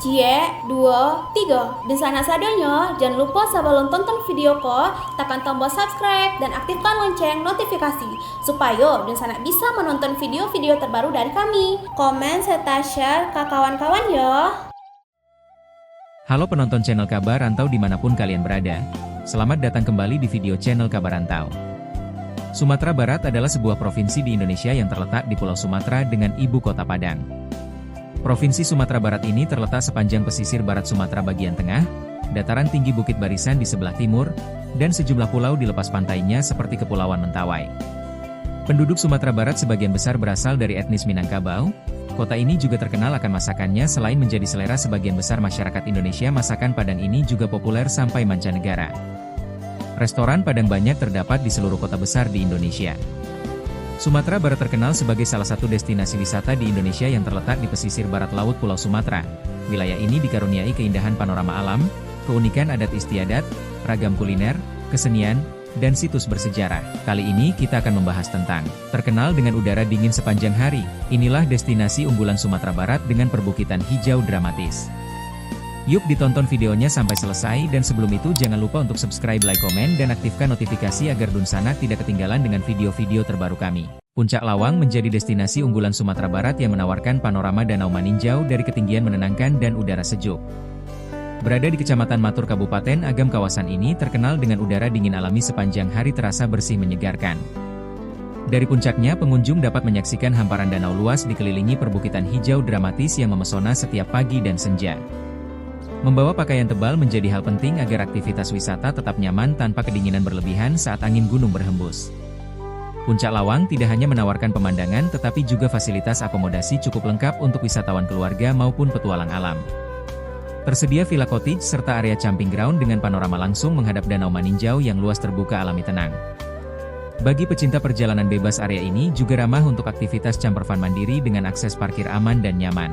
Cie, dua, tiga. Dan sana sadanya, jangan lupa sebelum tonton video ko, tekan tombol subscribe dan aktifkan lonceng notifikasi supaya dan sana bisa menonton video-video terbaru dari kami. Komen serta share ke kawan-kawan ya. Halo penonton channel Kabar Rantau dimanapun kalian berada. Selamat datang kembali di video channel Kabar Rantau. Sumatera Barat adalah sebuah provinsi di Indonesia yang terletak di Pulau Sumatera dengan ibu kota Padang. Provinsi Sumatera Barat ini terletak sepanjang pesisir barat Sumatera bagian tengah, dataran tinggi Bukit Barisan di sebelah timur, dan sejumlah pulau di lepas pantainya seperti Kepulauan Mentawai. Penduduk Sumatera Barat sebagian besar berasal dari etnis Minangkabau. Kota ini juga terkenal akan masakannya. Selain menjadi selera sebagian besar masyarakat Indonesia, masakan Padang ini juga populer sampai mancanegara. Restoran Padang banyak terdapat di seluruh kota besar di Indonesia. Sumatera Barat terkenal sebagai salah satu destinasi wisata di Indonesia yang terletak di pesisir barat laut Pulau Sumatera. Wilayah ini dikaruniai keindahan panorama alam, keunikan adat istiadat, ragam kuliner, kesenian, dan situs bersejarah. Kali ini kita akan membahas tentang terkenal dengan udara dingin sepanjang hari. Inilah destinasi unggulan Sumatera Barat dengan perbukitan hijau dramatis. Yuk ditonton videonya sampai selesai, dan sebelum itu jangan lupa untuk subscribe, like, komen, dan aktifkan notifikasi agar Dunsana tidak ketinggalan dengan video-video terbaru kami. Puncak Lawang menjadi destinasi unggulan Sumatera Barat yang menawarkan panorama Danau Maninjau dari ketinggian menenangkan dan udara sejuk. Berada di Kecamatan Matur Kabupaten Agam, kawasan ini terkenal dengan udara dingin alami sepanjang hari terasa bersih menyegarkan. Dari puncaknya pengunjung dapat menyaksikan hamparan danau luas dikelilingi perbukitan hijau dramatis yang memesona setiap pagi dan senja. Membawa pakaian tebal menjadi hal penting agar aktivitas wisata tetap nyaman tanpa kedinginan berlebihan saat angin gunung berhembus. Puncak Lawang tidak hanya menawarkan pemandangan tetapi juga fasilitas akomodasi cukup lengkap untuk wisatawan keluarga maupun petualang alam. Tersedia villa cottage serta area camping ground dengan panorama langsung menghadap Danau Maninjau yang luas terbuka alami tenang. Bagi pecinta perjalanan bebas, area ini juga ramah untuk aktivitas camper van mandiri dengan akses parkir aman dan nyaman.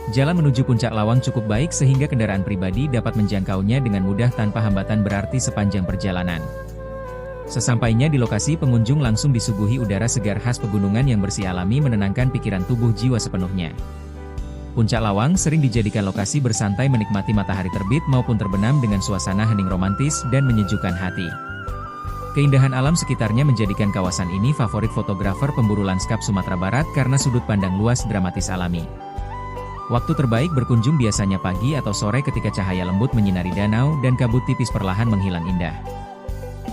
Jalan menuju Puncak Lawang cukup baik sehingga kendaraan pribadi dapat menjangkaunya dengan mudah tanpa hambatan berarti sepanjang perjalanan. Sesampainya di lokasi, pengunjung langsung disuguhi udara segar khas pegunungan yang bersih alami menenangkan pikiran tubuh jiwa sepenuhnya. Puncak Lawang sering dijadikan lokasi bersantai menikmati matahari terbit maupun terbenam dengan suasana hening romantis dan menyejukkan hati. Keindahan alam sekitarnya menjadikan kawasan ini favorit fotografer pemburu lanskap Sumatera Barat karena sudut pandang luas dramatis alami. Waktu terbaik berkunjung biasanya pagi atau sore ketika cahaya lembut menyinari danau dan kabut tipis perlahan menghilang indah.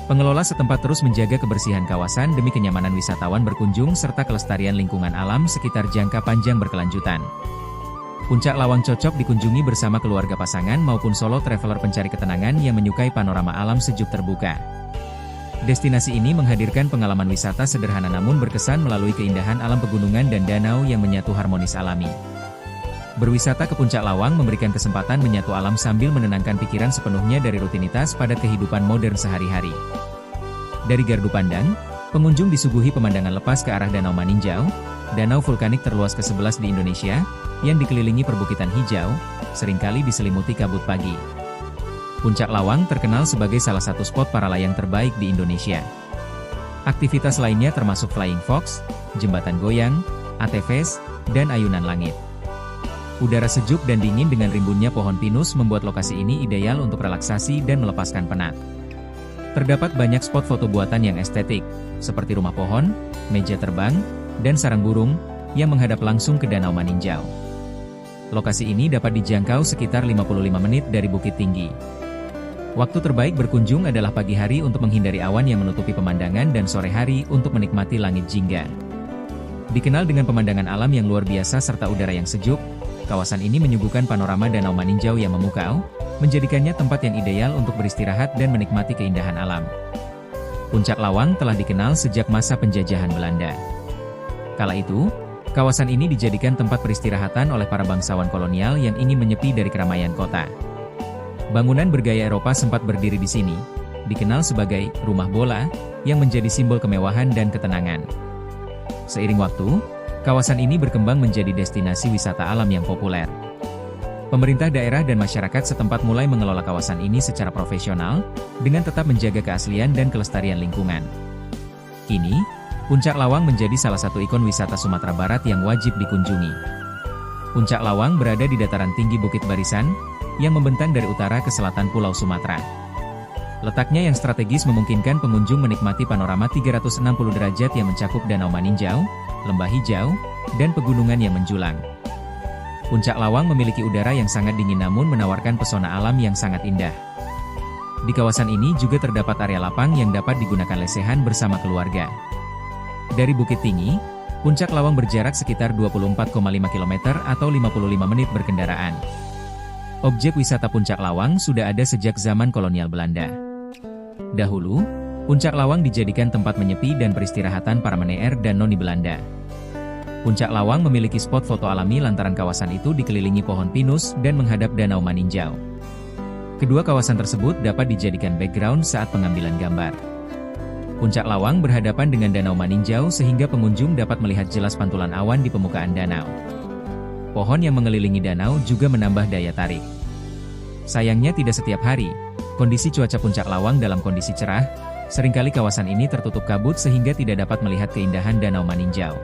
Pengelola setempat terus menjaga kebersihan kawasan demi kenyamanan wisatawan berkunjung serta kelestarian lingkungan alam sekitar jangka panjang berkelanjutan. Puncak Lawang cocok dikunjungi bersama keluarga, pasangan, maupun solo traveler pencari ketenangan yang menyukai panorama alam sejuk terbuka. Destinasi ini menghadirkan pengalaman wisata sederhana namun berkesan melalui keindahan alam pegunungan dan danau yang menyatu harmonis alami. Berwisata ke Puncak Lawang memberikan kesempatan menyatu alam sambil menenangkan pikiran sepenuhnya dari rutinitas padat kehidupan modern sehari-hari. Dari gardu pandang, pengunjung disuguhi pemandangan lepas ke arah Danau Maninjau, danau vulkanik terluas ke-11 di Indonesia, yang dikelilingi perbukitan hijau, seringkali diselimuti kabut pagi. Puncak Lawang terkenal sebagai salah satu spot para layang terbaik di Indonesia. Aktivitas lainnya termasuk flying fox, jembatan goyang, ATVs, dan ayunan langit. Udara sejuk dan dingin dengan rimbunnya pohon pinus membuat lokasi ini ideal untuk relaksasi dan melepaskan penat. Terdapat banyak spot foto buatan yang estetik, seperti rumah pohon, meja terbang, dan sarang burung, yang menghadap langsung ke Danau Maninjau. Lokasi ini dapat dijangkau sekitar 55 menit dari Bukit Tinggi. Waktu terbaik berkunjung adalah pagi hari untuk menghindari awan yang menutupi pemandangan dan sore hari untuk menikmati langit jingga. Dikenal dengan pemandangan alam yang luar biasa serta udara yang sejuk, kawasan ini menyuguhkan panorama Danau Maninjau yang memukau, menjadikannya tempat yang ideal untuk beristirahat dan menikmati keindahan alam. Puncak Lawang telah dikenal sejak masa penjajahan Belanda. Kala itu, kawasan ini dijadikan tempat peristirahatan oleh para bangsawan kolonial yang ingin menyepi dari keramaian kota. Bangunan bergaya Eropa sempat berdiri di sini, dikenal sebagai rumah bola, yang menjadi simbol kemewahan dan ketenangan. Seiring waktu, kawasan ini berkembang menjadi destinasi wisata alam yang populer. Pemerintah daerah dan masyarakat setempat mulai mengelola kawasan ini secara profesional, dengan tetap menjaga keaslian dan kelestarian lingkungan. Kini, Puncak Lawang menjadi salah satu ikon wisata Sumatera Barat yang wajib dikunjungi. Puncak Lawang berada di dataran tinggi Bukit Barisan, yang membentang dari utara ke selatan Pulau Sumatera. Letaknya yang strategis memungkinkan pengunjung menikmati panorama 360 derajat yang mencakup Danau Maninjau, Lembah Hijau, dan pegunungan yang menjulang. Puncak Lawang memiliki udara yang sangat dingin namun menawarkan pesona alam yang sangat indah. Di kawasan ini juga terdapat area lapang yang dapat digunakan lesehan bersama keluarga. Dari Bukit Tinggi, Puncak Lawang berjarak sekitar 24,5 km atau 55 menit berkendaraan. Objek wisata Puncak Lawang sudah ada sejak zaman kolonial Belanda. Dahulu, Puncak Lawang dijadikan tempat menyepi dan peristirahatan para meneer dan noni Belanda. Puncak Lawang memiliki spot foto alami lantaran kawasan itu dikelilingi pohon pinus dan menghadap Danau Maninjau. Kedua kawasan tersebut dapat dijadikan background saat pengambilan gambar. Puncak Lawang berhadapan dengan Danau Maninjau sehingga pengunjung dapat melihat jelas pantulan awan di permukaan danau. Pohon yang mengelilingi danau juga menambah daya tarik. Sayangnya tidak setiap hari, kondisi cuaca Puncak Lawang dalam kondisi cerah, seringkali kawasan ini tertutup kabut sehingga tidak dapat melihat keindahan Danau Maninjau.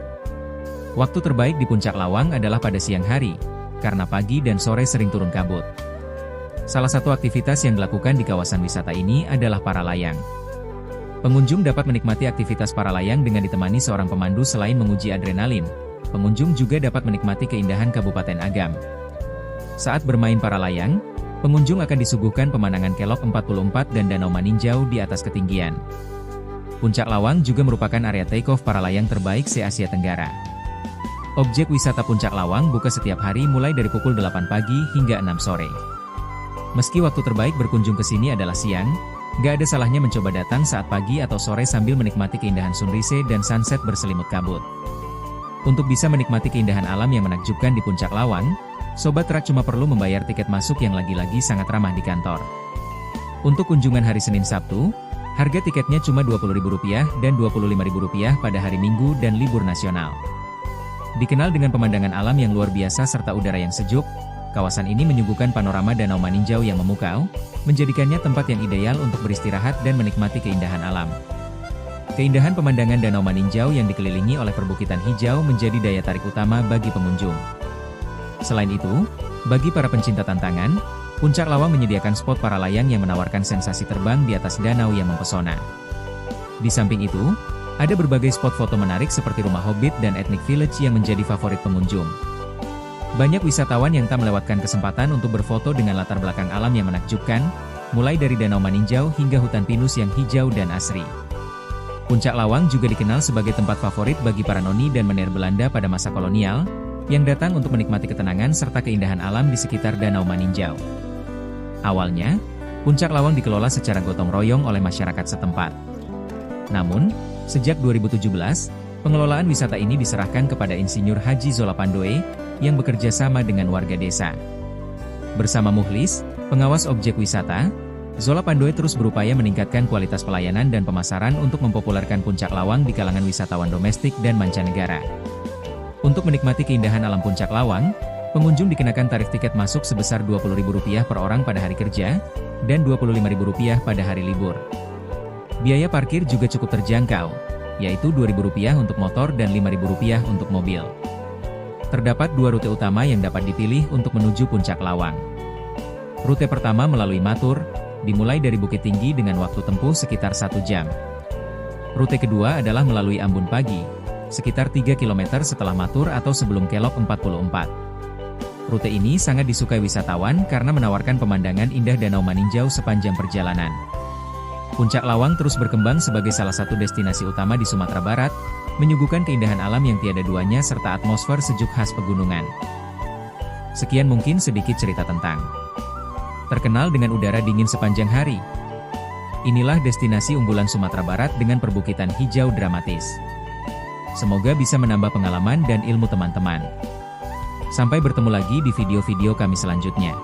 Waktu terbaik di Puncak Lawang adalah pada siang hari, karena pagi dan sore sering turun kabut. Salah satu aktivitas yang dilakukan di kawasan wisata ini adalah para layang. Pengunjung dapat menikmati aktivitas para layang dengan ditemani seorang pemandu. Selain menguji adrenalin, pengunjung juga dapat menikmati keindahan Kabupaten Agam. Saat bermain para layang, pengunjung akan disuguhkan pemandangan Kelok 44 dan Danau Maninjau di atas ketinggian. Puncak Lawang juga merupakan area take-off para layang terbaik se-Asia Tenggara. Objek wisata Puncak Lawang buka setiap hari mulai dari pukul 8 pagi hingga 6 sore. Meski waktu terbaik berkunjung ke sini adalah siang, gak ada salahnya mencoba datang saat pagi atau sore sambil menikmati keindahan sunrise dan sunset berselimut kabut. Untuk bisa menikmati keindahan alam yang menakjubkan di Puncak Lawang, Sobat Truk cuma perlu membayar tiket masuk yang lagi-lagi sangat ramah di kantor. Untuk kunjungan hari Senin Sabtu, harga tiketnya cuma Rp20.000 dan Rp25.000 pada hari Minggu dan libur nasional. Dikenal dengan pemandangan alam yang luar biasa serta udara yang sejuk, kawasan ini menyuguhkan panorama Danau Maninjau yang memukau, menjadikannya tempat yang ideal untuk beristirahat dan menikmati keindahan alam. Keindahan pemandangan Danau Maninjau yang dikelilingi oleh perbukitan hijau menjadi daya tarik utama bagi pengunjung. Selain itu, bagi para pencinta tantangan, Puncak Lawang menyediakan spot para layang yang menawarkan sensasi terbang di atas danau yang mempesona. Di samping itu, ada berbagai spot foto menarik seperti rumah Hobbit dan Ethnic Village yang menjadi favorit pengunjung. Banyak wisatawan yang tak melewatkan kesempatan untuk berfoto dengan latar belakang alam yang menakjubkan, mulai dari Danau Maninjau hingga hutan pinus yang hijau dan asri. Puncak Lawang juga dikenal sebagai tempat favorit bagi para noni dan meneer Belanda pada masa kolonial, yang datang untuk menikmati ketenangan serta keindahan alam di sekitar Danau Maninjau. Awalnya, Puncak Lawang dikelola secara gotong royong oleh masyarakat setempat. Namun, sejak 2017, pengelolaan wisata ini diserahkan kepada Insinyur Haji Zola Pandoe, yang bekerja sama dengan warga desa. Bersama Mukhlis, pengawas objek wisata, Zola Pandoe terus berupaya meningkatkan kualitas pelayanan dan pemasaran untuk mempopulerkan Puncak Lawang di kalangan wisatawan domestik dan mancanegara. Untuk menikmati keindahan alam Puncak Lawang, pengunjung dikenakan tarif tiket masuk sebesar Rp20.000 per orang pada hari kerja, dan Rp25.000 pada hari libur. Biaya parkir juga cukup terjangkau, yaitu Rp2.000 untuk motor dan Rp5.000 untuk mobil. Terdapat dua rute utama yang dapat dipilih untuk menuju Puncak Lawang. Rute pertama melalui Matur, dimulai dari Bukit Tinggi dengan waktu tempuh sekitar 1 jam. Rute kedua adalah melalui Ambon Pagi, sekitar 3 km setelah Matur atau sebelum Kelok 44. Rute ini sangat disukai wisatawan karena menawarkan pemandangan indah Danau Maninjau sepanjang perjalanan. Puncak Lawang terus berkembang sebagai salah satu destinasi utama di Sumatera Barat, menyuguhkan keindahan alam yang tiada duanya serta atmosfer sejuk khas pegunungan. Sekian mungkin sedikit cerita tentang terkenal dengan udara dingin sepanjang hari. Inilah destinasi unggulan Sumatera Barat dengan perbukitan hijau dramatis. Semoga bisa menambah pengalaman dan ilmu teman-teman. Sampai bertemu lagi di video-video kami selanjutnya.